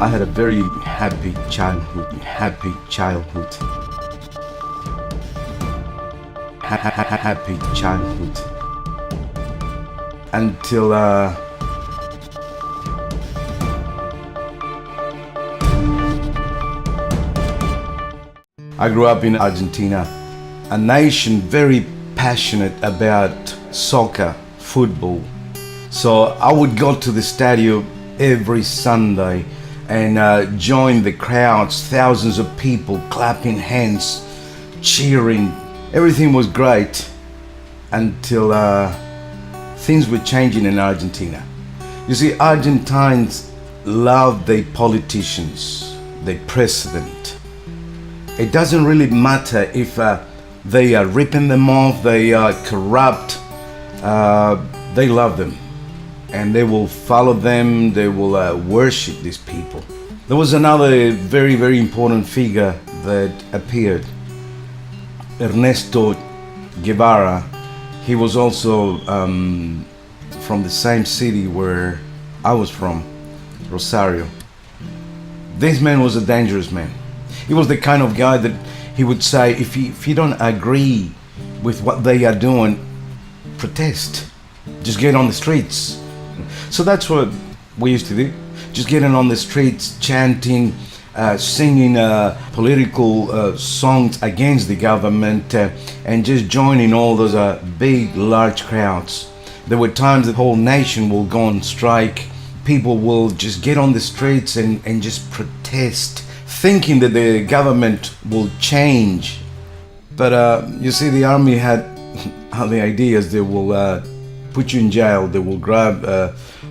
I had a very happy childhood, happy childhood, until I grew up in Argentina, a nation very passionate about soccer, football. So I would go to the stadium every Sunday and join the crowds, thousands of people clapping hands, cheering. Everything was great until things were changing in Argentina. You see, Argentines love their politicians, their president. It doesn't really matter if they are ripping them off, they are corrupt, they love them. And they will follow them, they will worship these people. There was another very, very important figure that appeared, Ernesto Guevara. He was also from the same city where I was from, Rosario. This man was a dangerous man. He was the kind of guy that he would say, if you don't agree with what they are doing, protest. Just get on the streets. So that's what we used to do. Just getting on the streets, chanting, singing political songs against the government, and just joining all those big, large crowds. There were times the whole nation will go on strike. People will just get on the streets and just protest, thinking that the government will change. But you see, the army had other ideas. They will put you in jail. They will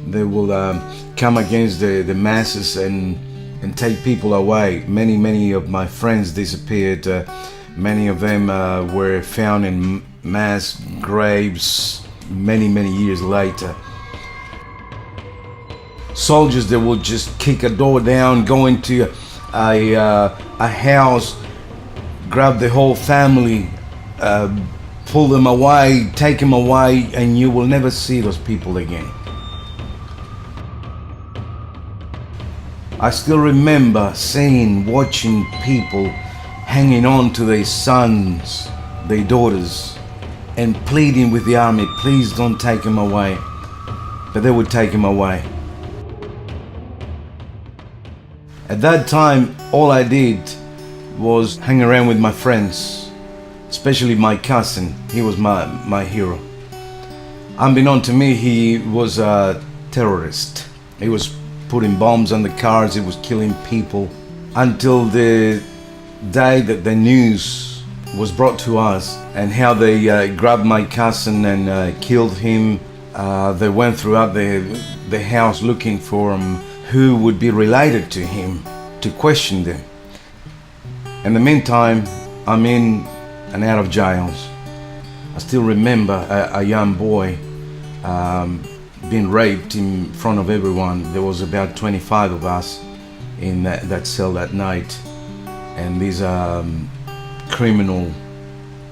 they will come against the masses and take people away. Many of my friends disappeared. Many of them were found in mass graves many years later. Soldiers that will just kick a door down, go into a house, grab the whole family, pull them away, take them away, and you will never see those people again. I still remember watching people hanging on to their sons, their daughters, and pleading with the army, please don't take them away. But they would take them away. At that time, all I did was hang around with my friends, especially my cousin. He was my hero. Unbeknown to me, he was a terrorist. He was putting bombs on the cars, he was killing people, until the day that the news was brought to us and how they grabbed my cousin and killed him. They went throughout the house looking for him, who would be related to him, to question them. In the meantime, I'm in and out of jails. I still remember a young boy being raped in front of everyone. There was about 25 of us in that cell that night, and this criminal,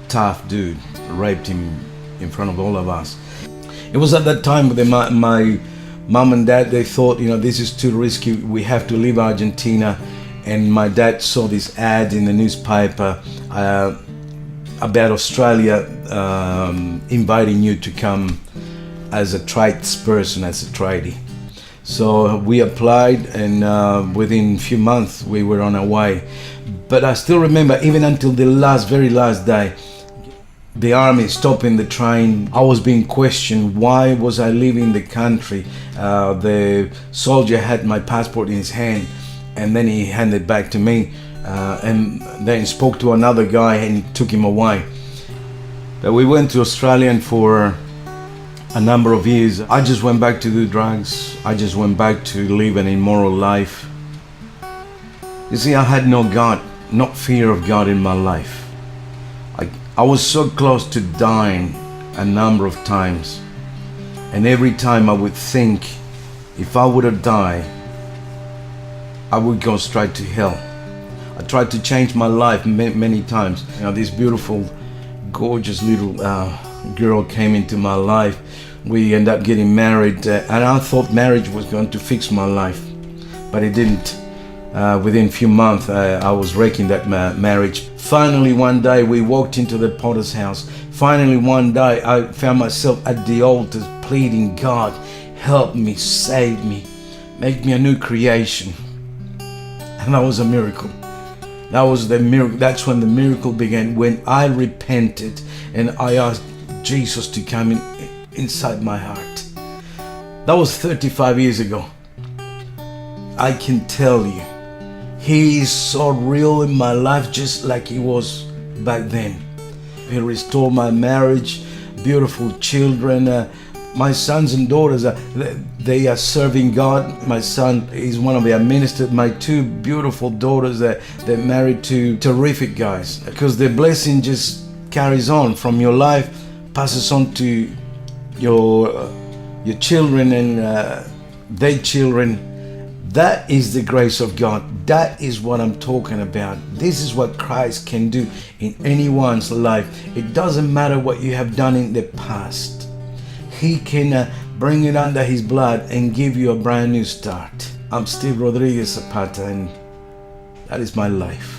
tough dude raped him in front of all of us. It was at that time that my mom and dad, they thought, this is too risky, we have to leave Argentina. And my dad saw this ad in the newspaper about Australia inviting you to come as a tradesperson, as a tradie. So we applied, and within a few months we were on our way. But I still remember, even until the very last day, the army stopping the train. I was being questioned, why was I leaving the country? The soldier had my passport in his hand, and then he handed it back to me, and then spoke to another guy and took him away. But we went to Australia for a number of years. I just went back to do drugs. I just went back to live an immoral life. You see, I had no God, no fear of God in my life. I was so close to dying a number of times. And every time I would think, if I would have died, I would go straight to hell. I tried to change my life many times. This beautiful, gorgeous little girl came into my life. We ended up getting married, and I thought marriage was going to fix my life, but it didn't. Within a few months, I was wrecking that marriage. Finally, one day, we walked into the potter's house. Finally, one day, I found myself at the altar pleading, God, help me, save me, make me a new creation. And that was a miracle. That was the miracle. That's when the miracle began, when I repented and I asked Jesus to come inside my heart. That was 35 years ago. I can tell you, He is so real in my life, just like He was back then. He restored my marriage, beautiful children. My sons and daughters, they are serving God. My son is one of their ministers. My two beautiful daughters, they're married to terrific guys. Because the blessing just carries on from your life, passes on to your children and their children. That is the grace of God. That is what I'm talking about. This is what Christ can do in anyone's life. It doesn't matter what you have done in the past. He can bring it under His blood and give you a brand new start. I'm still Rodriguez-Zapata, and that is my life.